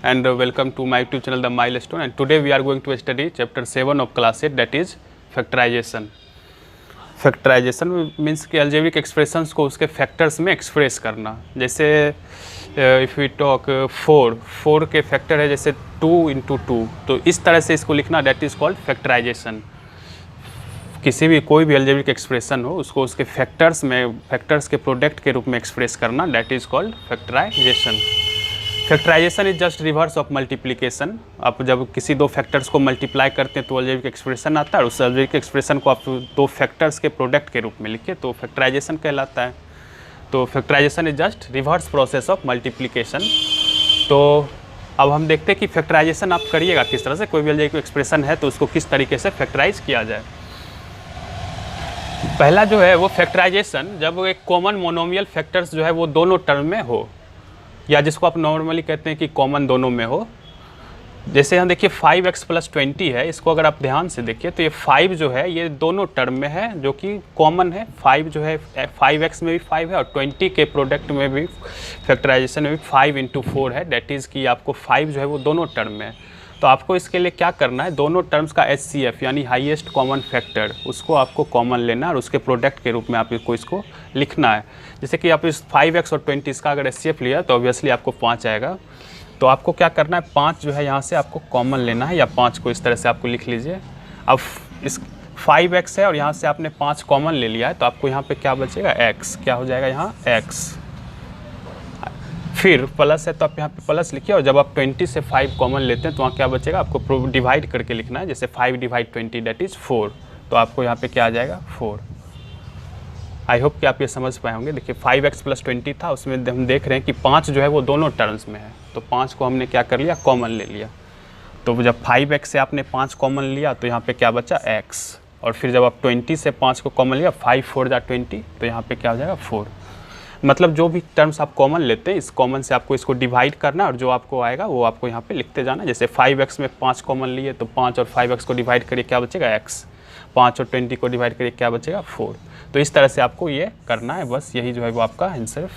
and welcome to my YouTube channel The Milestone, and today we are going to study chapter 7 of class 8, that is factorization. Factorisation means कि algebraic expressions को उसके factors में express करना। जैसे if we talk 4 के factor है जैसे 2 × 2, तो इस तरह से इसको लिखना, दैट इज़ कॉल्ड फैक्टराइजेशन। किसी भी कोई भी अलजेब्रिक एक्सप्रेशन हो उसको उसके फैक्टर्स के प्रोडक्ट के रूप में एक्सप्रेस करना, that is called factorisation. Factorisation is just reverse of multiplication. आप जब किसी दो फैक्टर्स को मल्टीप्लाई करते हैं तो अलजेब्रिक एक्सप्रेशन आता है, और उस अलजेब्रिक एक्सप्रेशन को आप दो फैक्टर्स के प्रोडक्ट के रूप में लिखिए तो फैक्टराइजेशन कहलाता है। तो factorisation is just reverse process of multiplication. तो अब हम देखते हैं कि फैक्टराइजेशन आप करिएगा किस तरह से। कोई भी अलजेब्रिक एक्सप्रेशन है तो उसको किस तरीके से फैक्टराइज किया जाए। पहला जो है वो फैक्टराइजेशन, जब एक कॉमन मोनोमियल फैक्टर्स जो है वो दोनों टर्म में हो, या जिसको आप नॉर्मली कहते हैं कि कॉमन दोनों में हो। जैसे यहाँ देखिए 5x + 20 है, इसको अगर आप ध्यान से देखिए तो ये 5 जो है ये दोनों टर्म में है जो कि कॉमन है। 5 जो है 5x में भी 5 है और 20 के प्रोडक्ट में भी फैक्टराइजेशन में भी 5 × 4 है, डेट इज़ कि आपको 5 जो है वो दोनों टर्म में है। तो आपको इसके लिए क्या करना है, दोनों टर्म्स का HCF यानी हाईएस्ट कॉमन फैक्टर, उसको आपको कॉमन लेना और उसके प्रोडक्ट के रूप में आप इसको लिखना है। जैसे कि आप इस 5x और 20 का अगर HCF लिया तो ऑब्वियसली आपको 5 आएगा। तो आपको क्या करना है, 5 जो है यहाँ से आपको कॉमन लेना है, या 5 को इस तरह से आपको लिख लीजिए। अब इस 5x है और यहाँ से आपने 5 कॉमन ले लिया है, तो आपको यहाँ पे क्या बचेगा, x। क्या हो जाएगा यहाँ x। फिर प्लस है तो आप यहाँ पे प्लस लिखिए, और जब आप 20 से 5 कॉमन लेते हैं तो वहाँ क्या बचेगा, आपको डिवाइड करके लिखना है। जैसे 5 / 20 दैट इज़ 4, तो आपको यहाँ पे क्या आ जाएगा 4। आई होप कि आप ये समझ पाए होंगे। देखिए 5x + 20 था, उसमें हम देख रहे हैं कि 5 जो है वो दोनों टर्म्स में है, तो 5 को हमने क्या कर लिया, कॉमन ले लिया। तो जब 5x से आपने 5 कॉमन लिया तो यहाँ पे क्या बचा x, और फिर जब आप 20 से 5 को कॉमन लिया, 5 × 4 = 20, तो यहाँ पे क्या हो जाएगा 4। मतलब जो भी टर्म्स आप कॉमन लेते हैं, इस कॉमन से आपको इसको डिवाइड करना है और जो आपको आएगा वो आपको यहाँ पे लिखते जाना। जैसे 5x में 5 कॉमन लिए तो 5 और 5x को डिवाइड करिए, क्या बचेगा x। 5 और 20 को डिवाइड करिए, क्या बचेगा 4। तो इस तरह से आपको ये करना है, बस यही जो है वो आपका आंसर।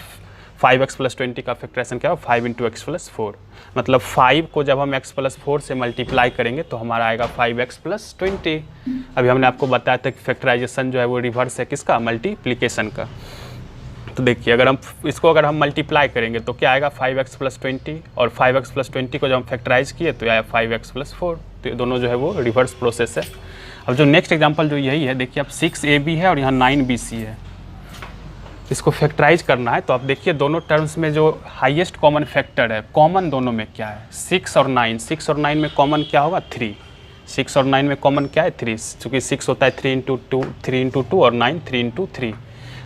5x + 20 का फैक्टराइजेशन क्या हो, 5 × x + 4। मतलब 5 को जब हम x + 4 से मल्टीप्लाई करेंगे तो हमारा आएगा 5x + 20। अभी हमने आपको बताया था कि फैक्टराइजेशन जो है वो रिवर्स है किसका, मल्टीप्लिकेशन का। तो देखिए अगर हम मल्टीप्लाई करेंगे तो क्या आएगा, 5x + 20, और 5x + 20 को जब हम फैक्टराइज किए तो आया 5x + 4। तो ये दोनों जो है वो रिवर्स प्रोसेस है। अब जो नेक्स्ट एग्जांपल जो यही है, देखिए अब 6ab है और यहाँ 9bc है, इसको फैक्टराइज करना है। तो आप देखिए दोनों टर्म्स में जो हाईएस्ट कॉमन फैक्टर है, कॉमन दोनों में क्या है, 6 और 9। 6 और 9 में कॉमन क्या होगा, 3। 6 और 9 में कॉमन क्या है, 3, चूँकि 6 होता है 3 × 2 और 9 3 × 3।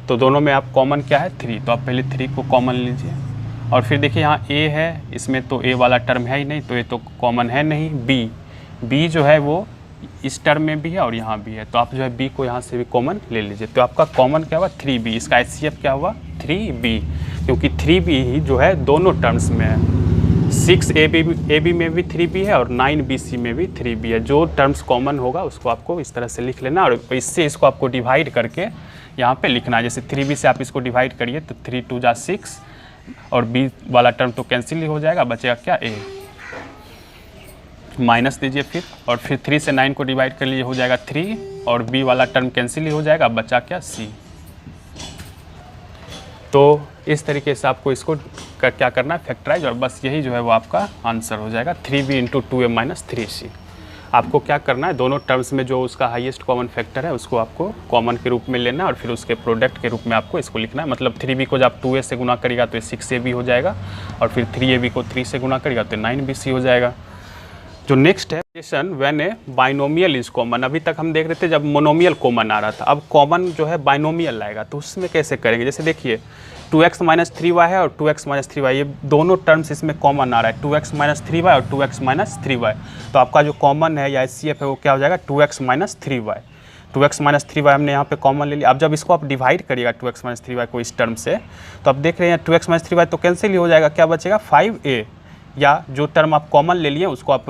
तो दोनों में आप कॉमन क्या है, 3, तो आप पहले 3 को कॉमन लीजिए। और फिर देखिए यहाँ a है, इसमें तो a वाला टर्म है ही नहीं, तो ये तो कॉमन है नहीं। b जो है वो इस टर्म में भी है और यहाँ भी है, तो आप जो है b को यहाँ से भी कॉमन ले लीजिए। तो आपका कॉमन क्या हुआ, 3b। इसका HCF क्या हुआ, 3b, क्योंकि 3b ही जो है दोनों टर्म्स में है। 6ab में भी 3b है और 9bc में भी 3b है। जो टर्म्स कॉमन होगा उसको आपको इस तरह से लिख लेना, और इससे इसको आपको डिवाइड करके यहाँ पे लिखना है। जैसे 3b से आप इसको डिवाइड करिए तो 3 × 2 = 6, और b वाला टर्म तो कैंसिल ही हो जाएगा, बचेगा क्या, a। माइनस दीजिए फिर, और फिर 3 से 9 को डिवाइड कर लीजिए, हो जाएगा 3, और b वाला टर्म कैंसिल ही हो जाएगा, बचा क्या, c। तो इस तरीके से आपको इसको क्या करना है, फैक्टराइज, और बस यही जो है वो आपका आंसर हो जाएगा, 3b × 2a - 3c। आपको क्या करना है, दोनों टर्म्स में जो उसका हाईएस्ट कॉमन फैक्टर है उसको आपको कॉमन के रूप में लेना है, और फिर उसके प्रोडक्ट के रूप में आपको इसको लिखना है। मतलब 3b को जब आप 2a से गुना करेगा तो 6ab हो जाएगा, और फिर 3ab को 3 से गुना करेगा तो 9bc हो जाएगा। जो नेक्स्ट है, when A binomial is common. अभी तक हम देख रहे थे जब मोनोमियल कॉमन आ रहा था, अब कॉमन जो है बाइनोमियल आएगा, तो उसमें कैसे करेंगे। जैसे देखिए 2x - 3y है और 2x - 3y, ये दोनों टर्म्स इसमें कॉमन आ रहा है, 2x - 3y और 2x - 3y। तो आपका जो कॉमन है या HCF है वो क्या हो जाएगा, 2x - 3y। 2x - 3y हमने यहाँ पे कॉमन ले लिया। अब जब इसको आप डिवाइड करिएगा 2x - 3y को इस टर्म से, तो आप देख रहे हैं 2x - 3y तो कैंसिल ही हो जाएगा, क्या बचेगा, 5a। या जो टर्म आप कॉमन ले लिए उसको आप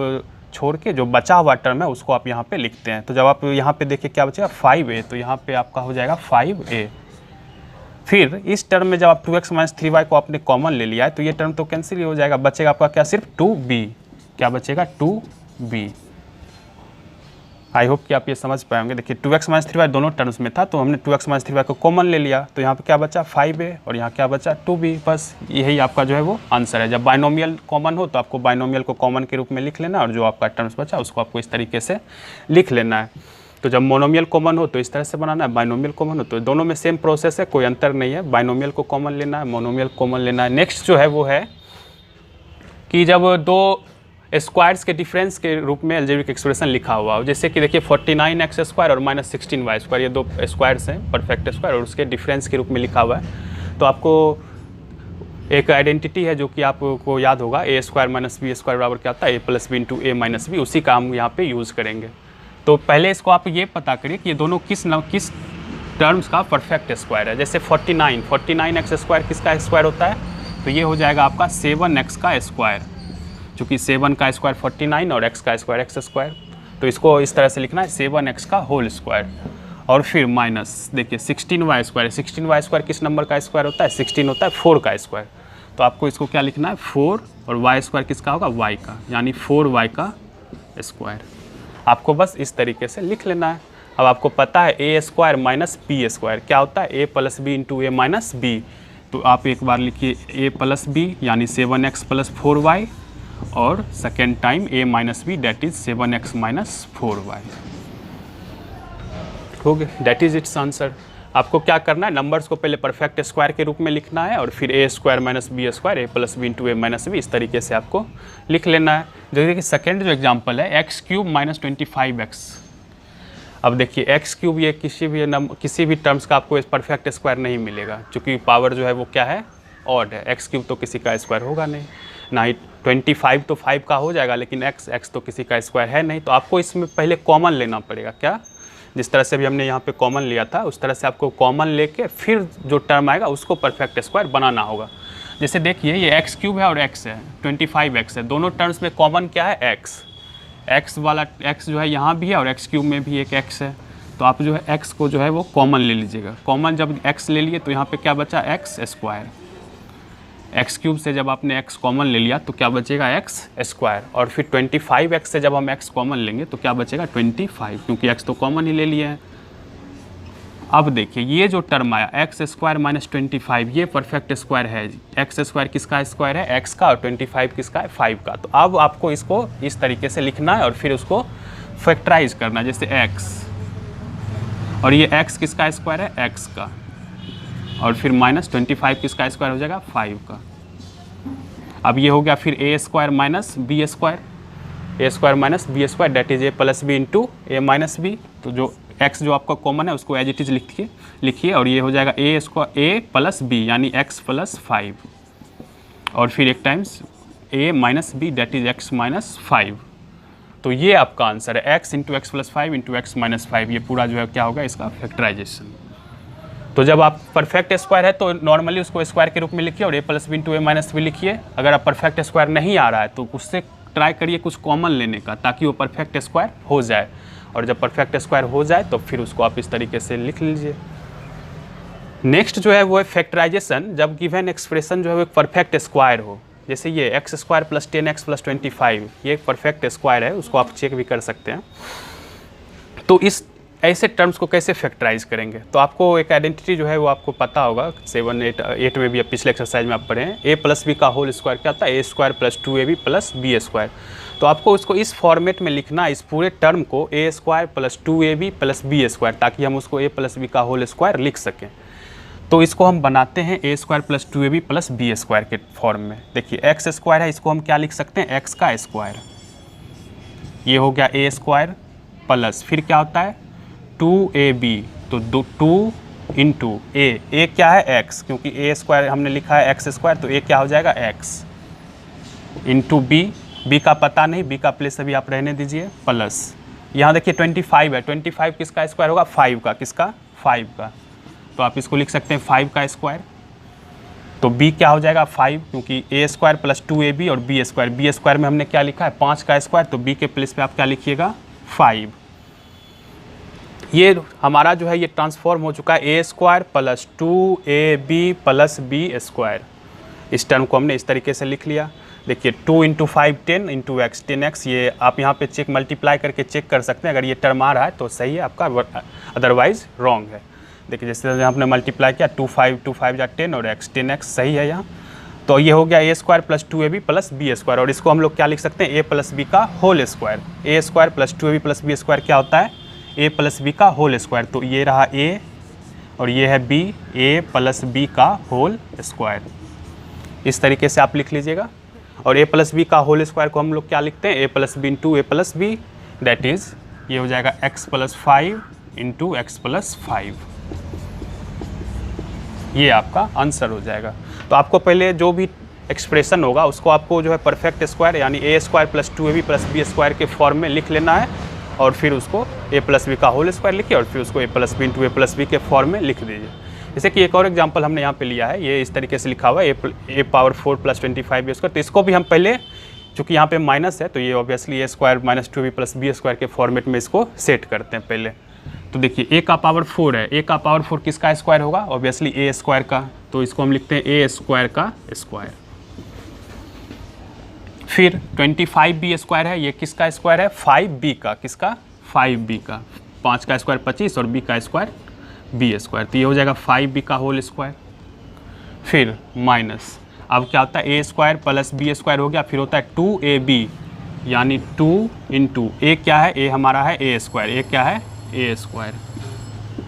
छोड़ के जो बचा हुआ टर्म है उसको आप यहाँ पे लिखते हैं। तो जब आप यहाँ पे देखिए क्या बचेगा, 5a, तो यहाँ पे आपका हो जाएगा 5a। फिर इस टर्म में जब आप 2x माइनस 3y को आपने कॉमन ले लिया है तो ये टर्म तो कैंसिल ही हो जाएगा, बचेगा आपका क्या, सिर्फ 2b। क्या बचेगा, 2b। आई होप कि आप ये समझ पाएंगे। देखिए 2x माइनस 3y दोनों टर्म्स में था तो हमने 2x माइनस 3y को कॉमन ले लिया, तो यहाँ पे क्या बचा, 5a, और यहाँ क्या बचा, 2b। बस यही आपका जो है वो आंसर है। जब बाइनोमियल कॉमन हो तो आपको बाइनोमियल को कॉमन के रूप में लिख लेना, और जो आपका टर्म्स बचा उसको आपको इस तरीके से लिख लेना है। तो जब मोनोमियल कॉमन हो तो इस तरह से बनाना है, बाइनोमियल कॉमन हो तो दोनों में सेम प्रोसेस है, कोई अंतर नहीं है। बाइनोमियल को कॉमन लेना है, मोनोमियल कॉमन लेना है। नेक्स्ट जो है वो है कि जब दो स्क्वायर्स के डिफरेंस के रूप में अलजेब्रिक एक्सप्रेशन लिखा हुआ हो, जैसे कि देखिए 49x स्क्वायर और माइनस 16y स्क्वायर, ये दो स्क्वायर्स हैं परफेक्ट स्क्वायर, और उसके डिफरेंस के रूप में लिखा हुआ है। तो आपको एक आइडेंटिटी है जो कि आपको याद होगा, ए स्क्वायर माइनस बी स्क्वायर बराबर क्या होता है, A plus B into A minus B, उसी का हम यहाँ पे यूज़ करेंगे। तो पहले इसको आप ये पता करिए कि ये दोनों किस टर्म्स का परफेक्ट स्क्वायर है। जैसे 49x स्क्वायर किसका स्क्वायर होता है, तो ये हो जाएगा आपका 7x का स्क्वायर, चूँकि 7 का स्क्वायर 49 और x का स्क्वायर x स्क्वायर, तो इसको इस तरह से लिखना है 7x का होल स्क्वायर। और फिर माइनस देखिए 16y स्क्वायर, 16y स्क्वायर किस नंबर का स्क्वायर होता है, 16 होता है 4 का स्क्वायर, तो आपको इसको क्या लिखना है, 4, और y स्क्वायर किसका होगा, y का, यानी 4y का स्क्वायर। आपको बस इस तरीके से लिख लेना है। अब आपको पता है A square minus B square क्या होता है, A plus B into A minus B, तो आप एक बार लिखिए ए प्लस बी यानी 7x प्लस 4y, और second time a minus b that is 7x minus 4y। हो गया, डेट इज इट्स आंसर। आपको क्या करना है, नंबर्स को पहले परफेक्ट स्क्वायर के रूप में लिखना है, और फिर A square minus B square, a plus B into A minus B, इस तरीके से आपको लिख लेना है। जैसे कि सेकेंड जो एग्जाम्पल है एक्स क्यूब माइनस 25x। अब देखिए एक्स क्यूब ये किसी भी टर्म्स का आपको परफेक्ट स्क्वायर नहीं मिलेगा, क्योंकि पावर जो है वो क्या है, ऑड है। एक्स क्यूब तो किसी का स्क्वायर होगा नहीं, ना ही 25 तो 5 का हो जाएगा, लेकिन एक्स तो किसी का स्क्वायर है नहीं। तो आपको इसमें पहले कॉमन लेना पड़ेगा, क्या, जिस तरह से भी हमने यहाँ पे कॉमन लिया था उस तरह से आपको कॉमन लेके फिर जो टर्म आएगा उसको परफेक्ट स्क्वायर बनाना होगा। जैसे देखिए ये एक्स क्यूब है और एक्स है, 25x है, दोनों टर्म्स में कॉमन क्या है, एक्स वाला एक्स जो है यहाँ भी है, और एक्स क्यूब में भी एक एक्स है, तो आप जो है एक्स को जो है वो कॉमन ले लीजिएगा। कॉमन जब एक्स ले लिए तो यहाँ पे क्या बचा, एक्स स्क्वायर। एक्स क्यूब से जब आपने एक्स कॉमन ले लिया तो क्या बचेगा, एक्स स्क्वायर, और फिर 25x से जब हम एक्स कॉमन लेंगे तो क्या बचेगा, 25, क्योंकि एक्स तो कॉमन ही ले लिए हैं। अब देखिए ये जो टर्म आया एक्स स्क्वायर माइनस 25, ये परफेक्ट स्क्वायर है। एक्स स्क्वायर किसका स्क्वायर है, एक्स का, और 25 किसका है, 5 का। तो अब आपको इसको इस तरीके से लिखना है और फिर उसको फैक्टराइज करना है, जैसे एक्स, और ये एक्स किसका स्क्वायर है, एक्स का, और फिर माइनस 25 किसका स्क्वायर हो जाएगा, 5 का। अब ये हो गया फिर A square minus B square, A square minus B square that is A plus B into A minus B. तो जो एक्स जो आपका कॉमन है उसको एज इट इज लिखिए, और ये हो जाएगा a square a plus b यानी एक्स प्लस 5, और फिर एक times a minus b that is x minus 5। तो ये आपका आंसर है, x into x plus 5 into x minus 5। ये पूरा जो है क्या होगा, इसका फैक्टराइजेशन। तो जब आप परफेक्ट स्क्वायर है तो नॉर्मली उसको स्क्वायर के रूप में लिखिए, और A plus B into A minus B लिखिए। अगर आप परफेक्ट स्क्वायर नहीं आ रहा है तो उससे ट्राई करिए कुछ कॉमन लेने का, ताकि वो परफेक्ट स्क्वायर हो जाए, और जब परफेक्ट स्क्वायर हो जाए तो फिर उसको आप इस तरीके से लिख लीजिए। नेक्स्ट जो है वो है फैक्टराइजेशन, जब गिवन एक्सप्रेशन जो है वो एक परफेक्ट स्क्वायर हो। जैसे ये x square plus 10x plus 25, ये एक परफेक्ट स्क्वायर है, उसको आप चेक भी कर सकते हैं। तो इस ऐसे टर्म्स को कैसे फैक्टराइज करेंगे, तो आपको एक आइडेंटिटी जो है वो आपको पता होगा, 7, 8 में भी पिछले एक्सरसाइज में आप पढ़े हैं। ए प्लस बी का होल स्क्वायर क्या होता है, A square plus 2ab plus B square. तो आपको उसको इस फॉर्मेट में लिखना है, इस पूरे टर्म को A square plus 2ab plus B square, ताकि हम उसको ए प्लस बी का होल स्क्वायर लिख सकें। तो इसको हम बनाते हैं A square plus 2ab plus B square के फॉर्म में। देखिए एक्स स्क्वायर है, इसको हम क्या लिख सकते हैं, एक्स का स्क्वायर। ये हो गया ए स्क्वायर प्लस फिर क्या होता है 2ab, तो 2 इंटू ए क्या है, एक्स, क्योंकि ए स्क्वायर हमने लिखा है एक्स स्क्वायर, तो ए क्या हो जाएगा, एक्स, इंटू बी का पता नहीं, बी का प्लेस अभी आप रहने दीजिए, प्लस यहाँ देखिए 25 है, 25 किसका स्क्वायर होगा, 5 का, किसका, 5 का, तो आप इसको लिख सकते हैं 5 का स्क्वायर। तो b क्या हो जाएगा, 5, क्योंकि a स्क्वायर प्लस 2ab और b स्क्वायर में हमने क्या लिखा है, 5 का स्क्वायर, तो b के प्लेस पे आप क्या लिखिएगा, 5। ये हमारा जो है ये ट्रांसफॉर्म हो चुका है A square plus 2ab plus B square. इस टर्म को हमने इस तरीके से लिख लिया। देखिए 2 इंटू 5 10 इंटू एक्स 10x, ये आप यहाँ पे चेक मल्टीप्लाई करके चेक कर सकते हैं। अगर ये टर्म आ रहा है तो सही है आपका, अदरवाइज रॉन्ग है। देखिए जैसे हमने मल्टीप्लाई किया 2 5 या 10 और x 10x सही है यहाँ। तो ये हो गया A square plus 2ab plus B square, और इसको हम लोग क्या लिख सकते हैं, ए प्लस बी का whole square. A square plus 2ab plus B square क्या होता है, ए प्लस बी का होल स्क्वायर। तो ये रहा ए और ये है बी, ए प्लस बी का होल स्क्वायर। इस तरीके से आप लिख लीजिएगा। और ए प्लस बी का होल स्क्वायर को हम लोग क्या लिखते हैं, A plus B into A plus B, that is ये हो जाएगा X plus 5 into x plus 5। ये आपका आंसर हो जाएगा। तो आपको पहले जो भी एक्सप्रेशन होगा उसको आपको जो है परफेक्ट स्क्वायर यानी A square plus 2ab plus B square के फॉर्म में लिख लेना है, और फिर उसको ए प्लस बी का होल स्क्वायर लिखिए और फिर उसको A plus B into A plus B के फॉर्म में लिख दीजिए। जैसे कि एक और एग्जांपल हमने यहाँ पे लिया है, ये इस तरीके से लिखा हुआ है ए पावर 4 प्लस 25 बी स्क्वायर। तो इसको भी हम पहले, चूँकि यहाँ पे माइनस है तो ये obviously A square minus 2b plus B square के फॉर्मेट में इसको सेट करते हैं पहले। तो देखिए ए का पावर 4 है, ए का पावर 4 किसका स्क्वायर होगा, ऑब्वियसली ए स्क्वायर का। तो इसको हम लिखते हैं ए स्क्वायर का स्क्वायर। फिर 25b स्क्वायर है, ये किसका स्क्वायर है, 5b का। किसका, 5b का। 5 का स्क्वायर 25 और b का स्क्वायर b स्क्वायर। तो ये हो जाएगा 5b का होल स्क्वायर। फिर माइनस, अब क्या होता है, A square plus B square हो गया, फिर होता है 2ab यानी 2 इंटू ए क्या है, ए हमारा है ए स्क्वायर, ए क्या है ए स्क्वायर,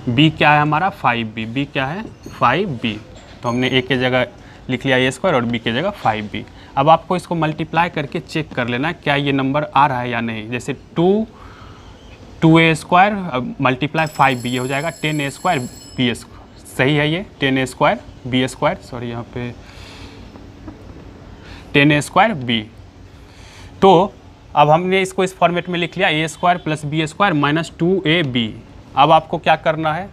बी क्या है हमारा 5b, बी क्या है 5b। तो हमने ए के जगह लिख लिया ए स्क्वायर और बी के जगह 5b। अब आपको इसको मल्टीप्लाई करके चेक कर लेना है क्या ये नंबर आ रहा है या नहीं। जैसे 2a स्क्वायर मल्टीप्लाई 5b, ये हो जाएगा 10a स्क्वायर बी स्क्वायर। सही है ये 10a square B square, sorry यहाँ पे 10a स्क्वायर बी। तो अब हमने इसको इस फॉर्मेट में लिख लिया, A square plus B square minus 2ab। अब आपको क्या करना है,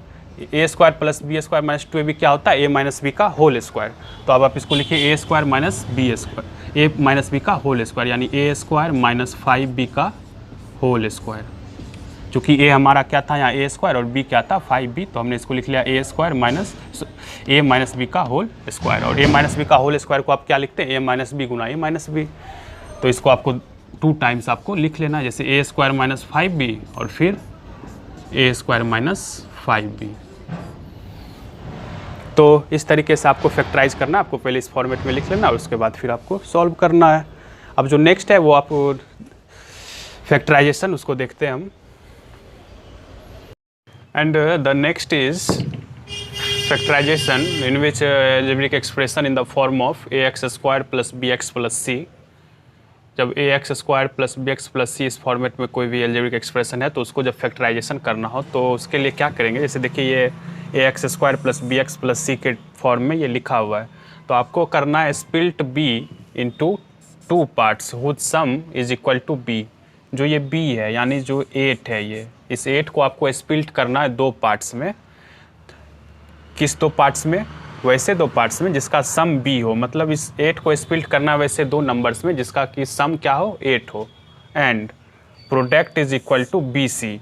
A square plus B square minus 2ab क्या होता है, ए माइनस बी का होल स्क्वायर। तो अब आप इसको लिखिए A square minus B square, A minus B का होल स्क्वायर यानी ए स्क्वायर माइनस 5b का होल स्क्वायर। चूँकि ए हमारा क्या था यहाँ ए स्क्वायर और बी क्या था 5b, तो हमने इसको लिख लिया A square minus A minus B का होल स्क्वायर। और ए माइनस बी का होल स्क्वायर को आप क्या लिखते हैं, ए माइनस बी गुना ए माइनस बी। तो इसको आपको 2 टाइम्स आपको लिख लेना है, जैसे ए स्क्वायर माइनस 5b और फिर ए स्क्वायर माइनस 5b। तो इस तरीके से आपको फैक्टराइज करना है, आपको पहले इस फॉर्मेट में लिख लेना और उसके बाद फिर आपको सॉल्व करना है। अब जो नेक्स्ट है वो आप फैक्टराइजेशन, उसको देखते हैं हम। And the next is factorisation in which algebraic expression in the form of ax square plus bx plus c। जब ax square plus bx plus c इस फॉर्मेट में कोई भी algebraic एक्सप्रेशन है तो उसको जब फैक्टराइजेशन करना हो तो उसके लिए क्या करेंगे, जैसे देखिए ये ax square plus bx plus c के फॉर्म में ये लिखा हुआ है। तो आपको करना है split b into 2 parts whose sum is equal to b। जो ये b है यानी जो 8 है, ये इस 8 को आपको स्प्लिट करना है 2 पार्ट्स में। किस 2 पार्ट्स में, वैसे 2 पार्ट्स में जिसका सम b हो, मतलब इस 8 को स्प्लिट करना है वैसे 2 नंबर्स में जिसका कि सम क्या हो 8 हो। And product is equal to bc,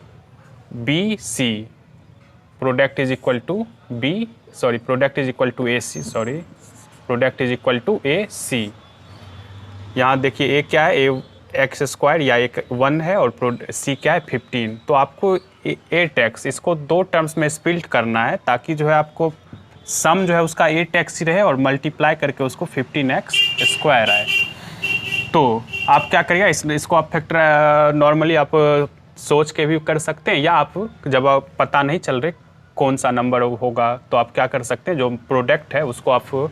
bc product is equal to product is equal to ac, product is equal to ac। यहाँ देखिए a क्या है, a एक्स स्क्वायर या एक 1 है और c क्या है 15। तो आपको 8x इसको 2 टर्म्स में स्प्लिट करना है ताकि जो है आपको सम जो है उसका 8x ही रहे और मल्टीप्लाई करके उसको 15x स्क्वायर आए। तो आप क्या करिएगा, इसको आप फैक्टर नॉर्मली आप सोच के भी कर सकते हैं, या आप जब आप पता नहीं चल रहे कौन सा नंबर होगा तो आप क्या कर सकते हैं, जो प्रोडक्ट है उसको आप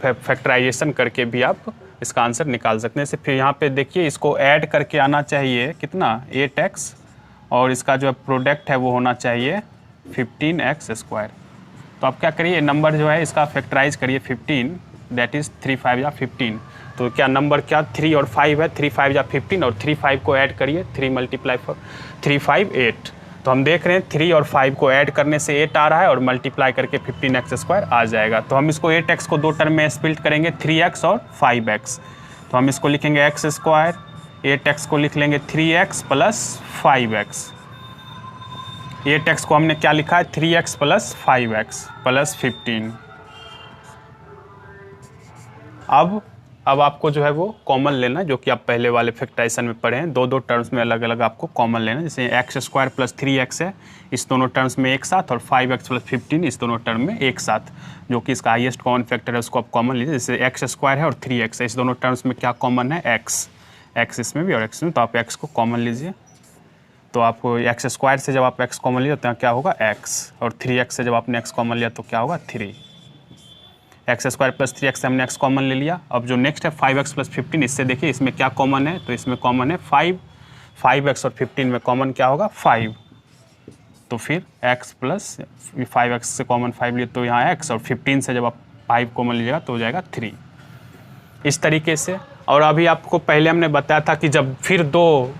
फैक्टराइजेशन करके भी आप इसका आंसर निकाल सकते हैं। जैसे फिर यहाँ पे देखिए इसको ऐड करके आना चाहिए कितना 8x, और इसका जो प्रोडक्ट है वो होना चाहिए 15x स्क्वायर। तो आप क्या करिए, नंबर जो है इसका फैक्टराइज करिए 15, दैट इज़ 3 5 या 15। तो क्या नंबर क्या 3 और 5 है, 3 5 या 15, और 3 5 को ऐड करिए, 3 मल्टीप्लाई 3 5 8। तो हम देख रहे हैं 3 और 5 को ऐड करने से 8 आ रहा है और मल्टीप्लाई करके 15x स्क्वायर आ जाएगा। तो हम इसको 8x को 2 टर्म में स्प्लिट करेंगे, 3x और 5x। तो हम इसको लिखेंगे x स्क्वायर, 8x को लिख लेंगे 3x प्लस 5x। ये टेक्स्ट को हमने क्या लिखा है 3x प्लस 5x प्लस 15। अब आपको जो है वो कॉमन लेना, जो कि आप पहले वाले फैक्टराइजेशन में पढ़े हैं, दो टर्म्स में अलग अलग आपको कॉमन लेना। जैसे एक्स स्क्वायर प्लस 3x है इस दोनों टर्म्स में एक साथ, और 5x प्लस 15 इस दोनों टर्म में एक साथ, जो कि इसका हाईएस्ट कॉमन फैक्टर है उसको आप कॉमन लीजिए। जैसे एक्स स्क्वायर है और 3x है, इस दोनों टर्म्स में क्या कॉमन है x इसमें भी और x में, तो आप x को कॉमन लीजिए। तो आपको एक्स स्क्वायर से जब आप x कॉमन लिया तो क्या होगा x, और 3x से जब आपने x कॉमन लिया तो क्या होगा 3। एक्स स्क्वायर प्लस 3x से हमने x कॉमन ले लिया। अब जो नेक्स्ट है 5x प्लस 15, इससे देखिए इसमें क्या कॉमन है, तो इसमें कॉमन है 5x और 15 में कॉमन क्या होगा 5। तो फिर x प्लस 5x से कॉमन 5 लिए तो यहाँ x, और 15 से जब आप 5 कॉमन लीजिएगा तो हो जाएगा 3। इस तरीके से। और अभी आपको पहले हमने बताया था कि जब फिर दो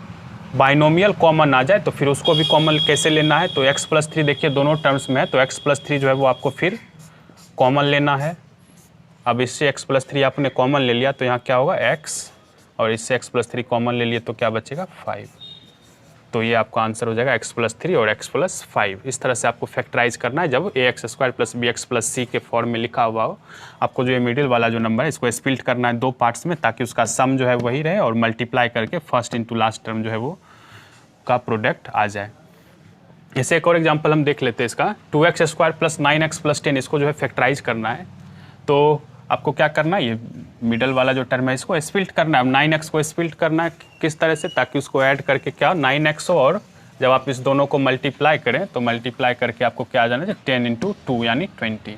बाइनोमियल कॉमन आ जाए तो फिर उसको भी कॉमन कैसे लेना है। तो x प्लस 3 देखिए दोनों टर्म्स में है, तो x प्लस 3 जो है वो आपको फिर कॉमन लेना है। अब इससे x प्लस 3 आपने कॉमन ले लिया तो यहाँ क्या होगा x, और इससे x प्लस 3 कॉमन ले लिए तो क्या बचेगा 5। तो ये आपका आंसर हो जाएगा x प्लस 3 और x प्लस 5। इस तरह से आपको फैक्टराइज करना है जब ax square plus bx plus c के फॉर्म में लिखा हुआ हो। आपको जो ये मिडिल वाला जो नंबर है इसको स्प्लिट करना है दो पार्ट्स में, ताकि उसका सम जो है वही रहे, और मल्टीप्लाई करके फर्स्ट इंटू लास्ट टर्म जो है वो का प्रोडक्ट आ जाए। जैसे एक और एग्जांपल हम देख लेते हैं इसका, 2x square plus 9x plus 10, इसको जो है फैक्टराइज करना है। तो आपको क्या करना है, ये मिडल वाला जो टर्म है इसको स्प्लिट करना है। अब 9x को स्प्लिट करना है किस तरह से, ताकि उसको ऐड करके क्या 9x हो, और जब आप इस दोनों को मल्टीप्लाई करें तो मल्टीप्लाई करके आपको क्या आ जाना है 10 इंटू 2 यानी 20।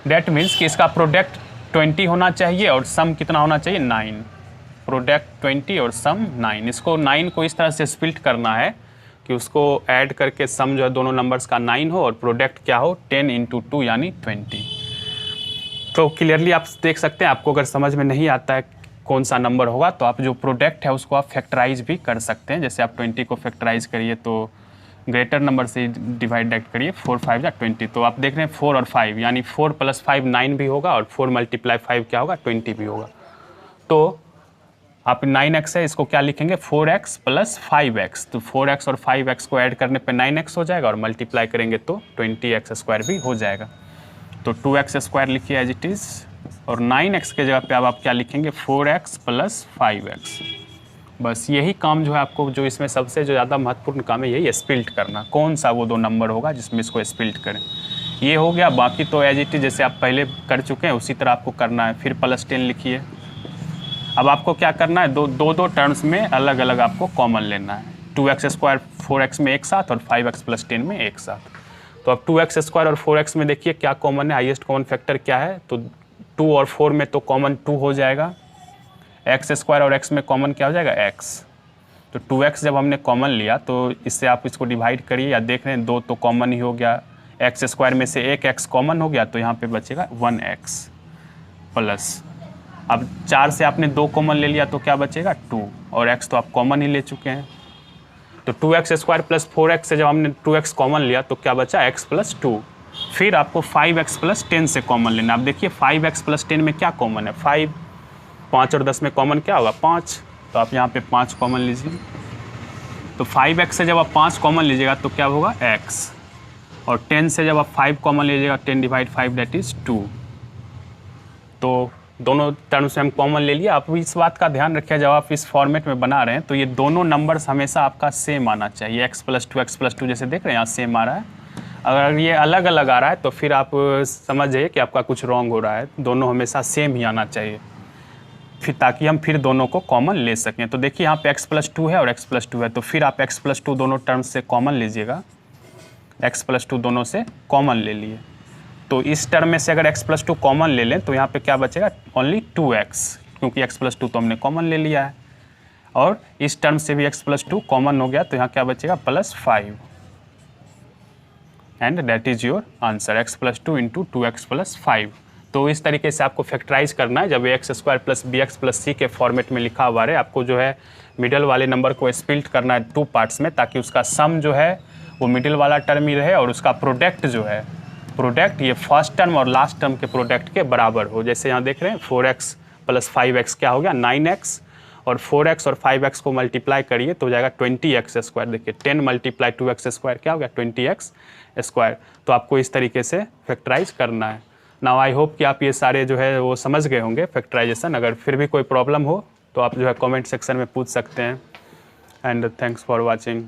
डेट मीन्स कि इसका प्रोडक्ट 20 होना चाहिए और सम कितना होना चाहिए 9। प्रोडक्ट 20 और सम 9। इसको 9 को इस तरह से स्प्लिट करना है कि उसको ऐड करके सम जो है दोनों नंबर्स का 9 हो, और प्रोडक्ट क्या हो 10 इंटू 2 यानी 20। तो क्लियरली आप देख सकते हैं। आपको अगर समझ में नहीं आता है कौन सा नंबर होगा तो आप जो प्रोडक्ट है उसको आप फैक्टराइज भी कर सकते हैं। जैसे आप 20 को फैक्टराइज करिए तो ग्रेटर नंबर से डिवाइड करिए, 4 5 या 20। तो आप देख रहे हैं 4 और 5 यानी 4 प्लस 5 9 भी होगा, और 4 मल्टीप्लाई 5 क्या होगा 20 भी होगा। तो आप 9x है इसको क्या लिखेंगे 4x प्लस 5x। तो 4x और 5x को ऐड करने पे 9x हो जाएगा, और मल्टीप्लाई करेंगे तो 20x स्क्वायर भी हो जाएगा। तो 2x स्क्वायर लिखिए एज इट इज़, और 9x के जगह पे अब आप क्या लिखेंगे 4x प्लस 5x। बस यही काम जो है आपको, जो इसमें सबसे जो ज़्यादा महत्वपूर्ण काम है यही स्प्लिट करना। कौन सा वो दो नंबर होगा जिसमें इसको स्प्लिट करें, ये हो गया। बाकी तो एज इट इज़ जैसे आप पहले कर चुके हैं उसी तरह आपको करना है। फिर प्लस 10 लिखिए। अब आपको क्या करना है, दो टर्म्स में अलग अलग आपको कॉमन लेना है। 2x स्क्वायर 4x में एक साथ, और 5x प्लस 10 में एक साथ। तो अब 2x स्क्वायर और 4x में देखिए क्या कॉमन है, हाईएस्ट कॉमन फैक्टर क्या है, तो 2 और 4 में तो कॉमन 2 हो जाएगा। x स्क्वायर और x में कॉमन क्या हो जाएगा x। तो 2x जब हमने कॉमन लिया तो इससे आप इसको डिवाइड करिए, या देख रहे हैं 2 तो कॉमन ही हो गया। x स्क्वायर में से एक x कॉमन हो गया तो यहाँ पे बचेगा 1x प्लस, अब 4 से आपने 2 कॉमन ले लिया तो क्या बचेगा 2, और x तो आप कॉमन ही ले चुके हैं। तो 2x स्क्वायर प्लस 4x से जब हमने 2x कॉमन लिया तो क्या बचा x प्लस 2। फिर आपको 5x प्लस 10 से कॉमन लेना। अब देखिए 5x प्लस 10 में क्या कॉमन है 5, 5 और 10 में कॉमन क्या होगा 5, तो आप यहाँ पे 5 कॉमन लीजिए। तो 5x से जब आप 5 कॉमन लीजिएगा तो क्या होगा x, और 10 से जब आप 5 कॉमन लीजिएगा 10 डिवाइड 5 दैट इज़ 2। तो दोनों टर्म्स में हम कॉमन ले लिया। आप इस बात का ध्यान रखिए जब आप इस फॉर्मेट में बना रहे हैं तो ये दोनों नंबर्स हमेशा आपका सेम आना चाहिए। x प्लस 2 जैसे देख रहे हैं यहाँ सेम आ रहा है। अगर ये अलग अलग आ रहा है तो फिर आप समझ जाइए कि आपका कुछ रॉन्ग हो रहा है। दोनों हमेशा सेम ही आना चाहिए, फिर ताकि हम फिर दोनों को कॉमन ले सकें। तो देखिए यहाँ पे x प्लस 2 है और x प्लस 2 है, तो फिर आप x प्लस 2 दोनों टर्म्स से कॉमन लीजिएगा। x प्लस 2 दोनों से कॉमन ले लिए, तो इस टर्म में से अगर x प्लस 2 कॉमन ले लें तो यहाँ पे क्या बचेगा ओनली 2x, क्योंकि x प्लस 2 तो हमने कॉमन ले लिया है। और इस टर्म से भी x प्लस 2 कॉमन हो गया तो यहाँ क्या बचेगा plus 5, and that is your answer x plus 2 into 2x plus 5। तो इस तरीके से आपको फैक्टराइज करना है। जब X square plus B X plus C के फॉर्मेट में लिखा हुआ है, आपको जो है मिडल वाले नंबर को स्प्लिट करना है 2 पार्ट्स में, ताकि उसका सम जो है वो मिडिल वाला टर्म ही रहे, और उसका प्रोडक्ट जो है प्रोडक्ट ये फर्स्ट टर्म और लास्ट टर्म के प्रोडक्ट के बराबर हो। जैसे यहाँ देख रहे हैं 4x प्लस 5x क्या हो गया 9x, और 4x और 5x को मल्टीप्लाई करिए तो हो जाएगा 20x²। देखिए 10 × 2x² क्या हो गया 20x²। तो आपको इस तरीके से फैक्टराइज करना है। नाउ आई होप कि आप ये सारे जो है वो समझ गए होंगे फैक्टराइजेशन। अगर फिर भी कोई प्रॉब्लम हो तो आप जो है कमेंट सेक्शन में पूछ सकते हैं। And thanks for watching.